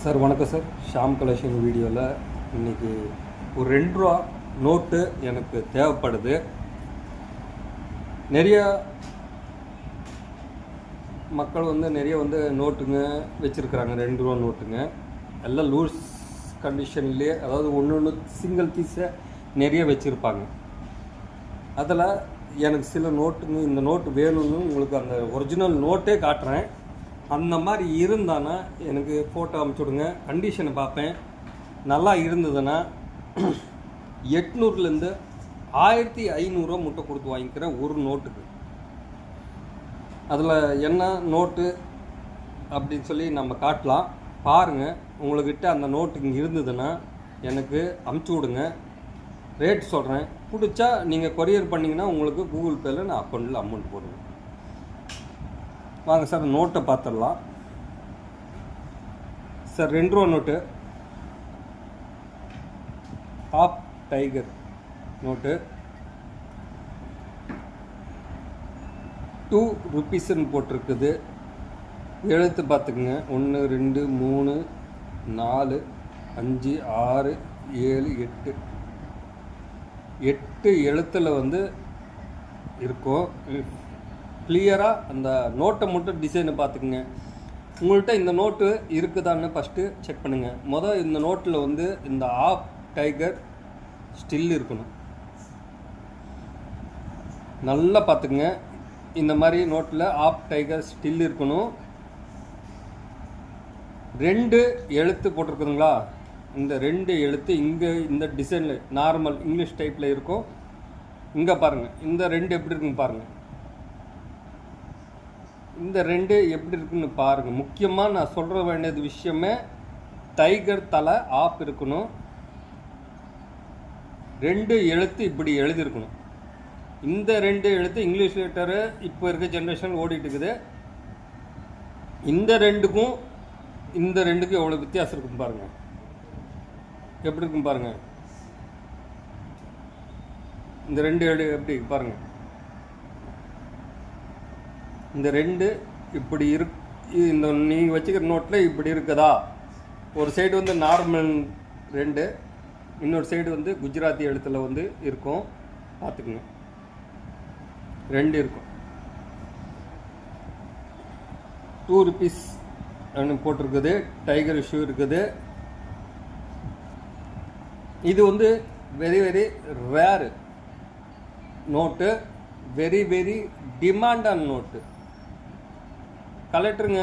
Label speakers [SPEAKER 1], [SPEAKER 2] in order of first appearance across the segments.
[SPEAKER 1] Sir வணக்கம் sir. Sham collection வீடியோவில் இன்றைக்கி ஒரு 2 ரூபா நோட்டு எனக்கு தேவைப்படுது. நிறைய மக்கள் நிறைய நோட்டுங்க வச்சுருக்குறாங்க, 2 ரூபா நோட்டுங்க. எல்லாம் லூஸ் கண்டிஷன்லேயே, அதாவது ஒன்று சிங்கிள் பீஸை நிறைய வச்சுருப்பாங்க. அதில் எனக்கு சில நோட்டுங்க, இந்த நோட்டு வேணும்னு உங்களுக்கு அந்த ஒரிஜினல் நோட்டே காட்டுறேன். அந்த மாதிரி இருந்தானா எனக்கு ஃபோட்டோ அனுப்பிச்சுடுங்க, கண்டிஷனை பார்ப்பேன். நல்லா இருந்ததுன்னா 800லேருந்து 1500 முட்டை கொடுத்து வாங்கிக்கிறேன் ஒரு நோட்டுக்கு. அதில் என்ன நோட்டு அப்படின்னு சொல்லி நம்ம காட்டலாம். பாருங்கள், உங்கள்கிட்ட அந்த நோட்டு இங்கே இருந்ததுன்னா எனக்கு அமுச்சு விடுங்க. ரேட் சொல்கிறேன். பிடிச்சா நீங்கள் கொரியர் பண்ணிங்கன்னா உங்களுக்கு கூகுள் பேயில் நான் அக்கௌண்ட்டில் அமௌண்ட் போடுவேன். வாங்க சார், நோட்டை பார்த்துடலாம் சார். 2 ரூபா நோட்டு, டாப் டைகர் நோட்டு, 2 ருபீஸ்ன்னு போட்டிருக்குது. எழுத்து பார்த்துக்குங்க, 1 2 3 4 5 6 7 8 எழுத்தில் இருக்கும். கிளியராக அந்த நோட்டை மட்டும் டிசைனை பார்த்துக்குங்க. உங்கள்கிட்ட இந்த நோட்டு இருக்குதான்னு ஃபஸ்ட்டு செக் பண்ணுங்கள். இந்த நோட்டில் இந்த ஆப் டைகர் ஸ்டில் இருக்கணும். நல்லா பார்த்துக்குங்க. இந்த மாதிரி நோட்டில் ஆப் டைகர் ஸ்டில் இருக்கணும். 2 எழுத்து போட்டிருக்குதுங்களா, இந்த 2 எழுத்து இங்கே இந்த டிசைனில் நார்மல் இங்கிலீஷ் டைப்பில் இருக்கும். இங்கே பாருங்கள், இந்த 2 எப்படி இருக்குன்னு பாருங்கள். இந்த 2 எப்படி இருக்குன்னு பாருங்கள். முக்கியமாக நான் சொல்கிற வேண்டியது விஷயமே, டைகர் தலை ஆப் இருக்கணும். 2 எழுத்து இப்படி எழுதியிருக்கணும். இந்த 2 எழுத்து இங்கிலீஷ் லெட்டரு இப்போ இருக்க ஜென்ரேஷன் ஓடிட்டு இருக்குது. இந்த 2க்கும் இந்த 2க்கும் எவ்வளோ வித்தியாசம் இருக்குன்னு பாருங்கள். எப்படி இருக்குன்னு பாருங்கள். இந்த 2 எப்படி பாருங்கள். இந்த 2 இப்படி இந்த நீங்கள் வச்சுக்கிற நோட்டில் இப்படி இருக்குதா? ஒரு சைடு நார்மல் 2, இன்னொரு சைடு குஜராத்தி எழுத்தில் இருக்கும். பார்த்துக்குங்க, 2 இருக்கும். 2 ருபீஸ் போட்டிருக்குது. டைகர் இஷ்யூ இருக்குது. இது very very rare note, very very டிமாண்டான நோட்டு. கலெக்டருங்க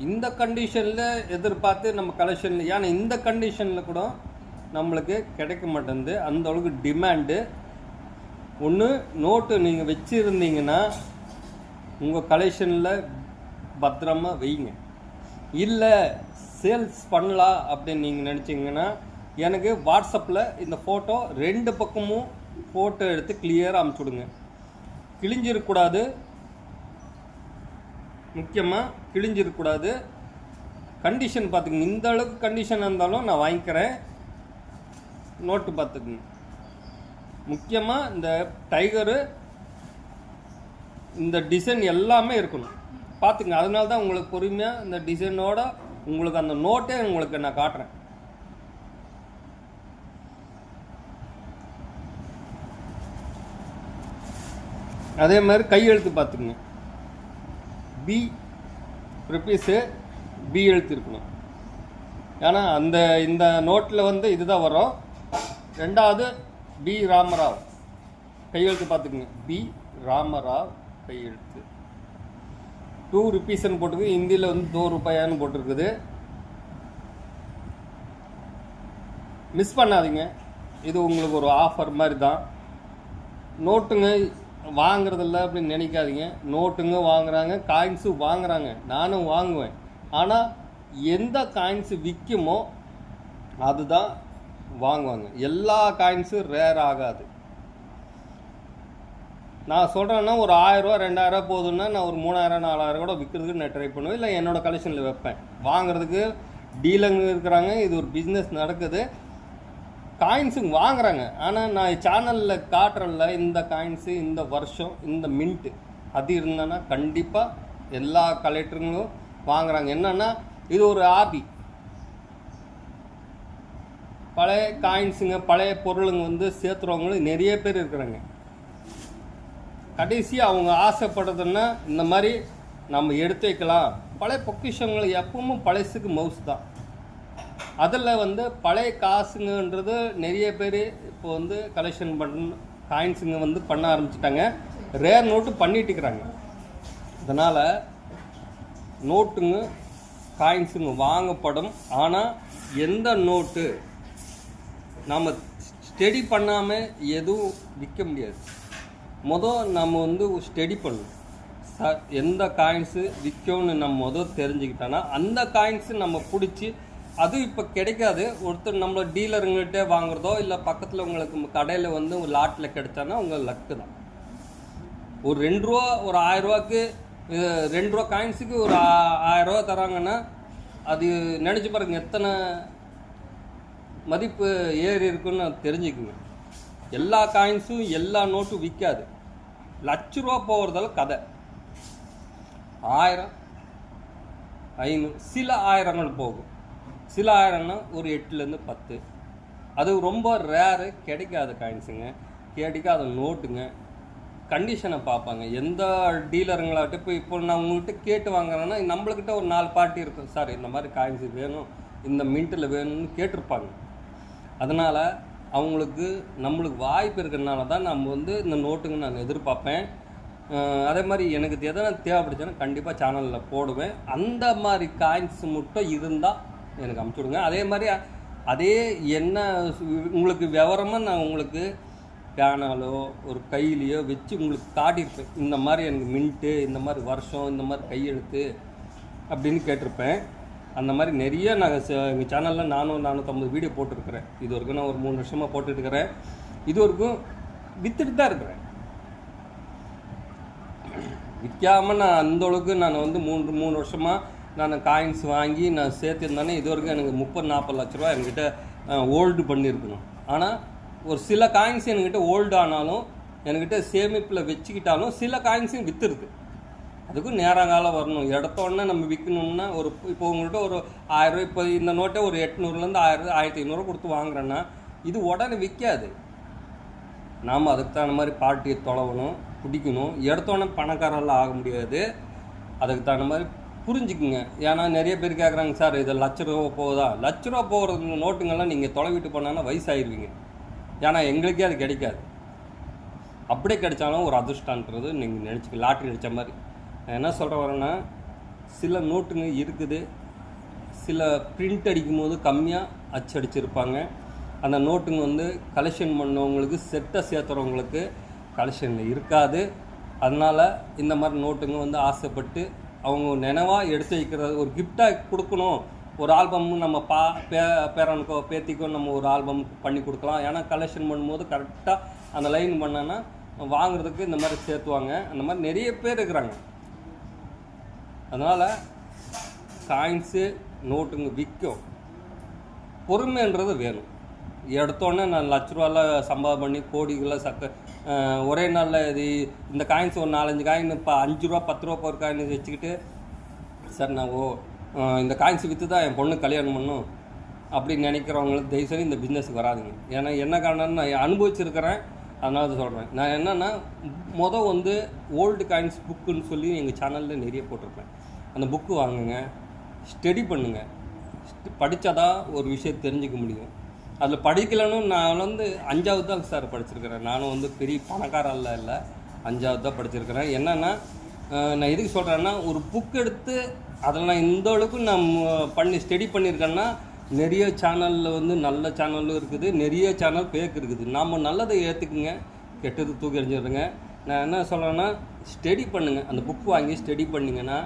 [SPEAKER 1] இந்த கண்டிஷனில் எதிர்பார்த்து நம்ம கலெக்ஷனில், ஏன்னா இந்த கண்டிஷனில் கூட நம்மளுக்கு கிடைக்க மாட்டேங்குது. அந்த அளவுக்கு டிமாண்டு. ஒன்று நோட்டு நீங்கள் வச்சுருந்தீங்கன்னா உங்கள் கலெக்ஷனில் பத்திரமாக வைங்க. இல்லை சேல்ஸ் பண்ணலாம் அப்படின்னு நீங்கள் நினச்சிங்கன்னா எனக்கு வாட்ஸ்அப்பில் இந்த ஃபோட்டோ 2 பக்கமும் ஃபோட்டோ எடுத்து கிளியராக அனுப்பிச்சுடுங்க. கிழிஞ்சிருக்கக்கூடாது, முக்கியமாக கிழிஞ்சிருக்கக்கூடாது. கண்டிஷன் பார்த்துக்குங்க. இந்த அளவுக்கு கண்டிஷன் இருந்தாலும் நான் வாங்கிக்கிறேன். நோட்டு பார்த்துக்குங்க. முக்கியமாக இந்த டைகரு, இந்த டிசைன் எல்லாமே இருக்கணும். பார்த்துங்க. அதனால தான் உங்களுக்கு பொறுமையாக இந்த டிசைனோட உங்களுக்கு அந்த நோட்டே உங்களுக்கு நான் காட்டுறேன். அதே மாதிரி கையெழுத்து பார்த்துக்குங்க. பி ருபீஸு பி எழுத்து இருக்கணும். ஏன்னா இந்த நோட்டில் இதுதான் வரும். 2வது பி ராமராவ் கையெழுத்து பார்த்துக்குங்க. பி ராமராவ் கையெழுத்து. 2 ருபீஸ்ன்னு போட்டுருக்கு. ஹிந்தியில் 2 ரூபாயான்னு போட்டிருக்குது. மிஸ் பண்ணாதீங்க. இது உங்களுக்கு ஒரு ஆஃபர் மாதிரி தான். நோட்டுங்க வாங்குறதில்ல அப்படின்னு நினைக்காதீங்க. நோட்டுங்க வாங்குறாங்க, காயின்ஸு வாங்குறாங்க, நானும் வாங்குவேன். ஆனால் எந்த காயின்ஸு விற்குமோ அதுதான் வாங்குவாங்க. எல்லா காயின்ஸும் ரேர் ஆகாது. நான் சொல்கிறேன்னா ஒரு 1000 ரூபா 2000 போதுன்னா நான் ஒரு 3000 4000 கூட விற்கிறதுக்கு நான் ட்ரை பண்ணுவேன். இல்லை என்னோடய கலெக்ஷனில் வைப்பேன். வாங்குறதுக்கு டீலருங்க இருக்கிறாங்க. இது ஒரு பிஸ்னஸ் நடக்குது. காயின்ஸுங்க வாங்குறாங்க. ஆனால் நான் சேனலில் காட்டுறல இந்த காயின்ஸு, இந்த வருஷம், இந்த மின்ட்டு அது இருந்தேன்னா கண்டிப்பாக எல்லா கலெக்டருங்களும் வாங்குறாங்க. என்னென்னா இது ஒரு ஹாபி. பழைய காயின்ஸுங்க பழைய பொருளுங்க வந்து சேர்த்துறவங்களும் நிறைய பேர் இருக்கிறாங்க. கடைசி அவங்க ஆசைப்படுறதுன்னா இந்த மாதிரி நம்ம எடுத்து வைக்கலாம். பழைய பொக்கிஷங்கள் எப்பவும் பழசுக்கு மவுஸ் தான். அதில் வந்து பழைய காசுங்கன்றது நிறைய பேர் இப்போ வந்து கலெக்ஷன் காயின்ஸுங்க வந்து பண்ண ஆரம்பிச்சிட்டாங்க. ரேர் நோட்டு பண்ணிட்டு இருக்கிறாங்க. அதனால் நோட்டுங்க காயின்ஸுங்க வாங்கப்படும். ஆனால் எந்த நோட்டு நம்ம ஸ்டடி பண்ணாமல் எதுவும் விற்க முடியாது. நம்ம வந்து ஸ்டடி பண்ணணும். எந்த காயின்ஸு விற்கும்னு நம்ம தெரிஞ்சுக்கிட்டோன்னா அந்த காயின்ஸு நம்ம பிடிச்சி, அதுவும் இப்போ கிடைக்காது. ஒருத்தர் நம்மள டீலருங்கள்கிட்ட வாங்குறதோ இல்லை பக்கத்தில் உங்களுக்கு கடையில் வந்து ஒரு லாட்டில் கிடைச்சானா உங்கள் லக்கு தான். ஒரு 2 ரூபா ஒரு 1000 ரூபாய்க்கு 2 ரூபா காயின்ஸுக்கு ஒரு 1000 ரூபா தராங்கன்னா அது நினச்சி பாருங்க எத்தனை மதிப்பு ஏறி இருக்குன்னு தெரிஞ்சுக்குங்க. எல்லா காயின்ஸும் எல்லா நோட்டும் விற்காது. லட்ச ரூபா போகிறதால கதை. 1000 500 சில ஆயிரங்கள் போகும். சில ஆயிரம்னா ஒரு 8லேருந்து 10. அது ரொம்ப ரேரு. கிடைக்காத காயின்ஸுங்க, கிடைக்காத நோட்டுங்க. கண்டிஷனை பார்ப்பாங்க. எந்த டீலருங்களாகட்டும் இப்போ நான் உங்கள்கிட்ட கேட்டு வாங்குறேன்னா நம்மளுக்கிட்ட ஒரு 4 பார்ட்டி இருக்கும். சார் இந்த மாதிரி காயின்ஸு வேணும், இந்த மின்ட்டில் வேணும்னு கேட்டிருப்பாங்க. அதனால் நம்மளுக்கு வாய்ப்பு இருக்கிறதுனால தான் நம்ம வந்து இந்த நோட்டுங்க நான் எதிர்பார்ப்பேன். அதே மாதிரி எனக்கு எதனா தேவைப்படுச்சுன்னா கண்டிப்பாக சேனலில் போடுவேன். அந்த மாதிரி காயின்ஸ் மட்டும் இருந்தால் எனக்கு அனுப்பிச்சுடுங்க. அதே மாதிரி அதே என்ன உங்களுக்கு விவரமாக நான் உங்களுக்கு பேனாலோ ஒரு கையிலையோ வச்சு உங்களுக்கு காட்டியிருப்பேன். இந்த மாதிரி எனக்கு மின்ட்டு, இந்த மாதிரி வருஷம், இந்த மாதிரி கையெழுத்து அப்படின்னு கேட்டிருப்பேன். அந்த மாதிரி நிறைய நாங்கள் எங்கள் சேனலில் 450 வீடியோ போட்டிருக்கிறேன். இது வரைக்கும் நான் ஒரு 3 வருஷமாக போட்டுருக்கிறேன். இது வரைக்கும் விற்றுட்டு தான் இருக்கிறேன். விற்காமல் நான் அந்தளவுக்கு நான் வந்து 3 வருஷமாக நான் காயின்ஸ் வாங்கி நான் சேர்த்துருந்தானே இது வரைக்கும் எனக்கு 30-40 லட்ச ரூபா என்கிட்ட ஓல்டு பண்ணியிருக்கணும். ஆனால் ஒரு சில காயின்ஸ் என்கிட்ட ஓல்டு ஆனாலும் என்கிட்ட சேமிப்பில் வச்சுக்கிட்டாலும் சில காயின்ஸும் விற்றுருது. அதுக்கும் நேரங்காலம் வரணும். இடத்தோடனே நம்ம விற்கணும்னா இப்போ உங்கள்கிட்ட ஒரு 1000 ரூபா, இப்போ இந்த நோட்டை ஒரு 800லேருந்து 1000 1500 கொடுத்து வாங்குறேன்னா இது உடனே விற்காது. நாம் அதுக்கு தகுந்த மாதிரி பார்ட்டியை தொலைவணும், பிடிக்கணும். எடுத்தோடனே பணக்காரெல்லாம் ஆக முடியாது. அதுக்கு தகுந்த மாதிரி புரிஞ்சுக்குங்க. ஏன்னா நிறைய பேர் கேட்குறாங்க, சார் இது லட்ச ரூபா போகுதா? லட்ச ரூபா போகிற நோட்டுங்கள்லாம் நீங்கள் தொலைவிட்டு போனாங்கன்னா வயசாகிடுவீங்க. ஏன்னா எங்களுக்கே அது கிடைக்காது. அப்படியே கிடைச்சாலும் ஒரு அதிர்ஷ்டன்றது நீங்கள் நினச்சிக்க. லாட்ரி அடித்த மாதிரி. நான் என்ன சொல்கிற வரேன்னா, சில நோட்டுங்க இருக்குது, சில பிரிண்ட் அடிக்கும் போது கம்மியாக அச்சடிச்சிருப்பாங்க. அந்த நோட்டுங்க வந்து கலெக்ஷன் பண்ணவங்களுக்கு செட்டை சேர்த்துறவங்களுக்கு கலெக்ஷனில் இருக்காது. அதனால் இந்த மாதிரி நோட்டுங்க வந்து ஆசைப்பட்டு அவங்க நினைவாக எடுத்து வைக்கிறது, ஒரு கிஃப்டாக கொடுக்கணும். ஒரு ஆல்பம் நம்ம பேரனுக்கோ பேத்திக்கோ நம்ம ஒரு ஆல்பம் பண்ணி கொடுக்கலாம். ஏன்னா கலெக்ஷன் பண்ணும்போது கரெக்டாக அந்த லைன் பண்ணோன்னா வாங்குறதுக்கு இந்த மாதிரி சேர்த்துவாங்க. அந்த மாதிரி நிறைய பேர் இருக்கிறாங்க. அதனால் காயின்ஸு நோட்டுங்க விற்கும். பொறுமைன்றது வேணும். எடுத்தோடனே நான் லட்ச ரூபாவில் சம்பாதம் பண்ணி கோடிகளில் ஒரே நாளில் இந்த காயின்ஸ் ஒரு 4-5 காயின் இப்போ 5 ரூபா 10 ரூபா ஒரு காயின் வச்சுக்கிட்டு, சார் நான் இந்த காயின்ஸ் விற்று தான் என் பொண்ணு கல்யாணம் பண்ணும் அப்படின்னு நினைக்கிறவங்களுக்கு தயவுசெய்து இந்த பிஸ்னஸுக்கு வராதுங்க. ஏன்னா என்ன காரணம்னு நான் அனுபவிச்சிருக்கிறேன். அதனால தான் சொல்கிறேன். நான் என்னென்னா வந்து ஓல்டு காயின்ஸ் புக்குன்னு சொல்லி எங்கள் சேனலில் நிறைய போட்டிருப்பேன். அந்த புக்கு வாங்குங்க, ஸ்டடி பண்ணுங்கள். படித்தாதான் ஒரு விஷயம் தெரிஞ்சிக்க முடியும். அதில் படிக்கலன்னு நான் வந்து 5வது தான் சார் படிச்சிருக்கிறேன். நானும் வந்து பெரிய பணக்காரெல்லாம் இல்லை, 5வது தான் படிச்சிருக்கிறேன். என்னென்னா நான் எதுக்கு சொல்கிறேன்னா, ஒரு புக் எடுத்து அதில் நான் இந்த அளவுக்கு நான் ஸ்டடி பண்ணியிருக்கேன்னா நிறைய சேனலில் வந்து நல்ல சேனலும் இருக்குது, நிறைய சேனல் பேக் இருக்குது. நாம் நல்லதை ஏற்றுக்குங்க, கெட்டது தூக்கி எறிஞ்சிடுங்க. நான் என்ன சொல்கிறேன்னா, ஸ்டடி பண்ணுங்கள். அந்த புக் வாங்கி ஸ்டடி பண்ணிங்கன்னா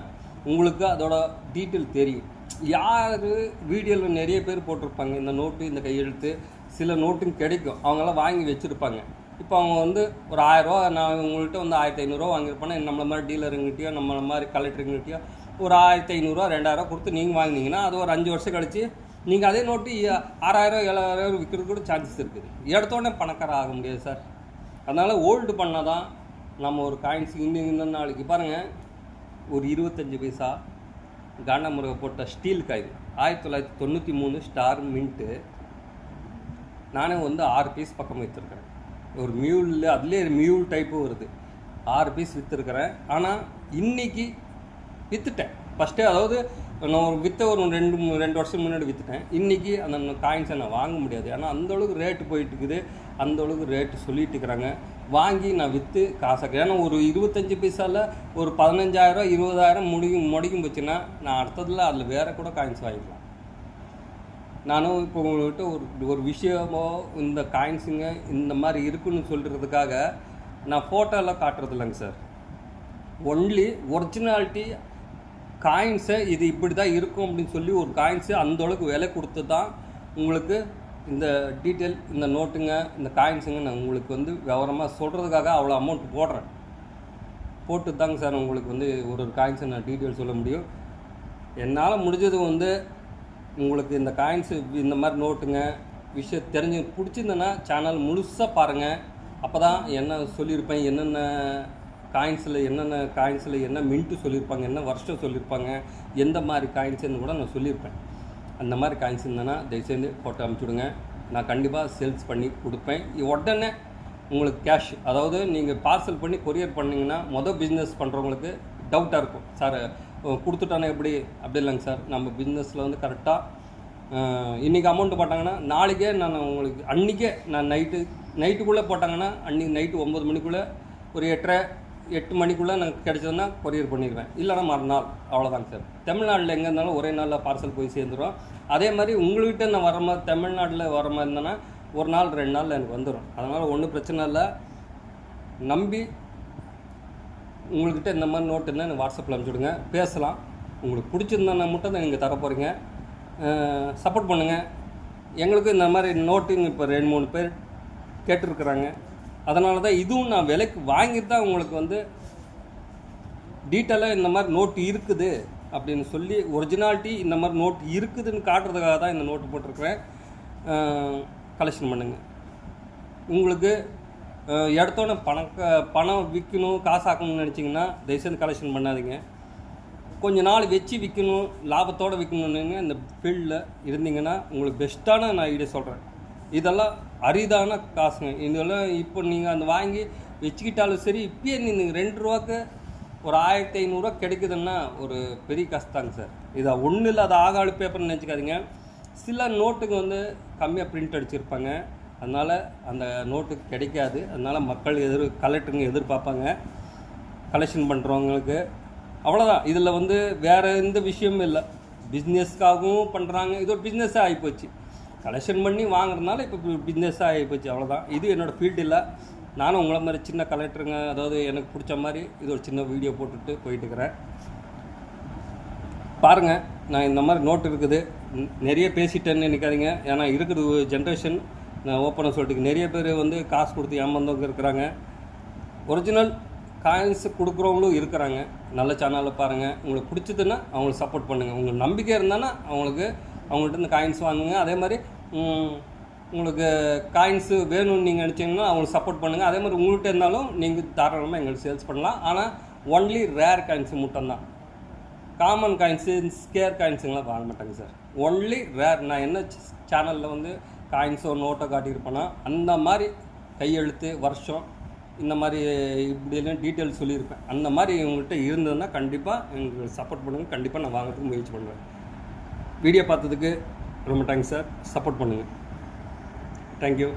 [SPEAKER 1] உங்களுக்கு அதோட டீட்டெயில் தெரியும். யார் வீடியோவில் நிறைய பேர் போட்டிருப்பாங்க இந்த நோட்டு, இந்த கையெழுத்து. சில நோட்டும் கிடைக்கும், அவங்களாம் வாங்கி வச்சுருப்பாங்க. இப்போ அவங்க வந்து ஒரு 1000 ரூபா, நான் உங்கள்கிட்ட வந்து 1500 ரூபா வாங்கியிருப்பேன்னா நம்மள மாதிரி டீலருங்கிட்டையோ நம்மள மாதிரி கலெக்டருங்கிட்டையோ ஒரு 1500 ரூபா 2000 கொடுத்து நீங்கள் வாங்கினீங்கன்னா அது ஒரு 5 வருஷம் கழிச்சு நீங்கள் அதே நோட்டு 6000 7000 விற்கிறது கூட சான்சஸ் இருக்குது. எடுத்தோடனே பணக்கார ஆக முடியாது சார். அதனால் ஓல்டு பண்ணால் தான் நம்ம ஒரு காயின்ஸ் இந்த நாளைக்கு பாருங்கள், ஒரு 25 பைசா காண்டமுருகை போட்ட ஸ்டீல் காயின் 1993 ஸ்டார் மின்ட்டு நானே வந்து 6 பீஸ் பக்கம் விற்றுருக்கிறேன். ஒரு மியூலில் அதுலேயே மியூல் டைப்பும் வருது. 6 பீஸ் விற்றுருக்கிறேன். ஆனால் இன்றைக்கி விற்றுட்டேன் ஃபஸ்ட்டே. அதாவது நான் ஒரு ஒரு 2 வருஷம் முன்னாடி விற்றுட்டேன். இன்றைக்கி அந்த காயின்ஸை நான் வாங்க முடியாது. ஏன்னா அந்தளவுக்கு ரேட்டு போயிட்டுருக்குது, அந்தளவுக்கு ரேட்டு சொல்லிட்டு இருக்கிறாங்க. வாங்கி நான் விற்று காசாக்க. ஏன்னா ஒரு 25 பைசாவில் ஒரு 15,000 20,000 முடிக்கும் போச்சுன்னா நான் அடுத்ததில் அதில் வேறு கூட காயின்ஸ் வாங்கிக்கலாம். நானும் இப்போ உங்கள்கிட்ட ஒரு விஷயமோ இந்த காயின்ஸுங்க இந்த மாதிரி இருக்குன்னு சொல்கிறதுக்காக நான் ஃபோட்டோலாம் காட்டுறது இல்லைங்க சார். ஒன்லி ஒரிஜினாலிட்டி காயின்ஸை இது இப்படி தான் இருக்கும் அப்படின்னு சொல்லி ஒரு காயின்ஸு அந்தளவுக்கு விலை கொடுத்து தான் உங்களுக்கு இந்த டீட்டெயில், இந்த நோட்டுங்க, இந்த காயின்ஸுங்க நான் உங்களுக்கு வந்து விவரமாக சொல்கிறதுக்காக அவ்வளோ அமௌண்ட் போட்டு தாங்க சார் உங்களுக்கு வந்து ஒரு காயின்ஸை நான் டீட்டெயில் சொல்ல முடியும். என்னால் முடிஞ்சது வந்து உங்களுக்கு இந்த காயின்ஸு இந்த மாதிரி நோட்டுங்க விஷயம் தெரிஞ்சு பிடிச்சிருந்தேன்னா சேனல் முழுசாக பாருங்கள். அப்போ தான் என்ன சொல்லியிருப்பேன், என்னென்ன காயின்ஸில் என்ன மின்ட்டு சொல்லியிருப்பாங்க, என்ன வருஷம் சொல்லியிருப்பாங்க, எந்த மாதிரி காயின்ஸுன்னு கூட நான் சொல்லியிருப்பேன். அந்த மாதிரி காயின்ஸ் இருந்தேன்னா தயவுசெய்து ஃபோட்டோ அனுப்பிச்சுடுங்க. நான் கண்டிப்பாக சேல்ஸ் பண்ணி கொடுப்பேன். உடனே உங்களுக்கு கேஷ், அதாவது நீங்கள் பார்சல் பண்ணி கொரியர் பண்ணிங்கன்னா பிஸ்னஸ் பண்ணுறவங்களுக்கு டவுட்டாக இருக்கும், சார் கொடுத்துட்டானே எப்படி? அப்படி இல்லைங்க சார். நம்ம பிஸ்னஸில் வந்து கரெக்டாக இன்றைக்கி அமௌண்ட்டு போட்டாங்கன்னா நாளைக்கே நான் உங்களுக்கு அன்றைக்கே நான் நைட்டுக்குள்ளே போட்டாங்கன்னா அன்றைக்கி நைட்டு 9 மணிக்குள்ளே ஒரு 8 மணிக்குள்ளே நான் கிடைச்சதுன்னா கொரியர் பண்ணிடுவேன். இல்லைனா மறுநாள், அவ்வளோதாங்க சார். தமிழ்நாட்டில் எங்கே இருந்தாலும் ஒரே நாளில் பார்சல் போய் சேர்ந்துடும். அதே மாதிரி உங்கள்கிட்ட நான் வர மாதிரி தமிழ்நாட்டில் வர மாதிரி இருந்தேன்னா 1 நாள் 2 நாளில் எனக்கு வந்துடும். அதனால் ஒன்றும் பிரச்சனை இல்லை. நம்பி உங்கள்கிட்ட இந்த மாதிரி நோட்டு இருந்தால் எனக்கு வாட்ஸ்அப்பில் அனுப்பிச்சுடுங்க, பேசலாம். உங்களுக்கு பிடிச்சிருந்தா மட்டும் தான் நீங்கள் தர போகிறீங்க. சப்போர்ட் பண்ணுங்கள். எங்களுக்கு இந்த மாதிரி நோட்டுங்க இப்போ 2-3 பேர் கேட்டுருக்குறாங்க. அதனால தான் இதுவும் நான் விலைக்கு வாங்கிட்டு தான் உங்களுக்கு வந்து டீட்டெயிலாக இந்த மாதிரி நோட்டு இருக்குது அப்படின்னு சொல்லி ஒரிஜினாலிட்டி இந்த மாதிரி நோட்டு இருக்குதுன்னு காட்டுறதுக்காக தான் இந்த நோட்டு போட்டிருக்கிறேன். கலெக்ஷன் பண்ணுங்கள். உங்களுக்கு எடுத்தோன்னே பணம் விற்கணும், காசாக்கணும்னு நினச்சிங்கன்னா தயவுசெய்து கலெக்ஷன் பண்ணாதீங்க. கொஞ்சம் நாள் வச்சு விற்கணும், லாபத்தோடு விற்கணுன்னு இந்த ஃபீல்டில் இருந்தீங்கன்னா உங்களுக்கு பெஸ்ட்டான நான் ஐடியா சொல்கிறேன். இதெல்லாம் அரிதான காசுங்க. இதெல்லாம் இப்போ நீங்கள் அந்த வாங்கி வச்சுக்கிட்டாலும் சரி, இப்பயே நீங்கள் 2 ரூபாய்க்கு ஒரு 1500 கிடைக்குதுன்னா ஒரு பெரிய காசு தாங்க சார். இதை ஒன்றும் இல்லை, அது ஆகாடு பேப்பர்னு நினச்சிக்காதீங்க. சில நோட்டுக்கு வந்து கம்மியாக பிரிண்ட் அடிச்சிருப்பாங்க, அதனால் அந்த நோட்டுக்கு கிடைக்காது. அதனால் மக்கள் கலெக்டருங்க எதிர்பார்ப்பாங்க கலெக்ஷன் பண்ணுறவங்களுக்கு. அவ்வளோதான். இதில் வந்து வேறு எந்த விஷயமும் இல்லை. பிஸ்னஸ்க்காகவும் பண்ணுறாங்க. இது ஒரு பிஸ்னஸாக ஆகிப்போச்சு. கலெக்ஷன் பண்ணி வாங்குறதுனால இப்போ பிஸ்னஸாக ஆகிப்போச்சு, அவ்வளோதான். இது என்னோடய ஃபீல்டு இல்லை. நானும் உங்களை மாதிரி சின்ன கலெக்டருங்க, அதாவது எனக்கு பிடிச்ச மாதிரி இது ஒரு சின்ன வீடியோ போட்டுட்டு போயிட்டுருக்கிறேன். பாருங்கள், நான் இந்த மாதிரி நோட்டு இருக்குது. நிறைய பேசிட்டேன்னு நினைக்காதீங்க. ஏன்னா இருக்கிறது ஜென்ரேஷன், நான் ஓப்பனாக சொல்லிட்டு நிறைய பேர் வந்து காசு கொடுத்து ஏமாந்தவங்க இருக்கிறாங்க. ஒரிஜினல் காயின்ஸு கொடுக்குறவங்களும் இருக்கிறாங்க. நல்ல சேனலில் பாருங்கள். உங்களுக்கு பிடிச்சதுன்னா அவங்களுக்கு சப்போர்ட் பண்ணுங்கள். உங்களுக்கு நம்பிக்கை இருந்தானா அவங்கள்ட்ட இந்த காயின்ஸ் வாங்குங்க. அதே மாதிரி உங்களுக்கு காயின்ஸு வேணும்னு நீங்கள் நினச்சிங்கன்னா அவங்களுக்கு சப்போர்ட் பண்ணுங்கள். அதே மாதிரி உங்கள்கிட்ட இருந்தாலும் நீங்கள் தாராளமாக எங்களுக்கு சேல்ஸ் பண்ணலாம். ஆனால் ஒன்லி ரேர் காயின்ஸு மட்டும்தான். காமன் காயின்ஸு, ஸ்கேர் காயின்ஸுங்களாம் வாங்க மாட்டாங்க சார். Only rare. நான் என்ன சேனலில் வந்து காயின்ஸோ நோட்டோ காட்டியிருப்பேன்னா அந்த மாதிரி கையெழுத்து, வருஷம், இந்த மாதிரி இப்படிலாம் டீட்டெயில்ஸ் சொல்லியிருப்பேன். அந்த மாதிரி உங்கள்கிட்ட இருந்ததுன்னா கண்டிப்பாக எங்களுக்கு சப்போர்ட் பண்ணுங்கள். கண்டிப்பாக நான் வாங்கிறதுக்கு முயற்சி பண்ணுவேன். வீடியோ பார்த்ததுக்கு ரொம்ப தேங்க்ஸ் சார். சப்போர்ட் பண்ணுங்கள். தேங்க்யூ.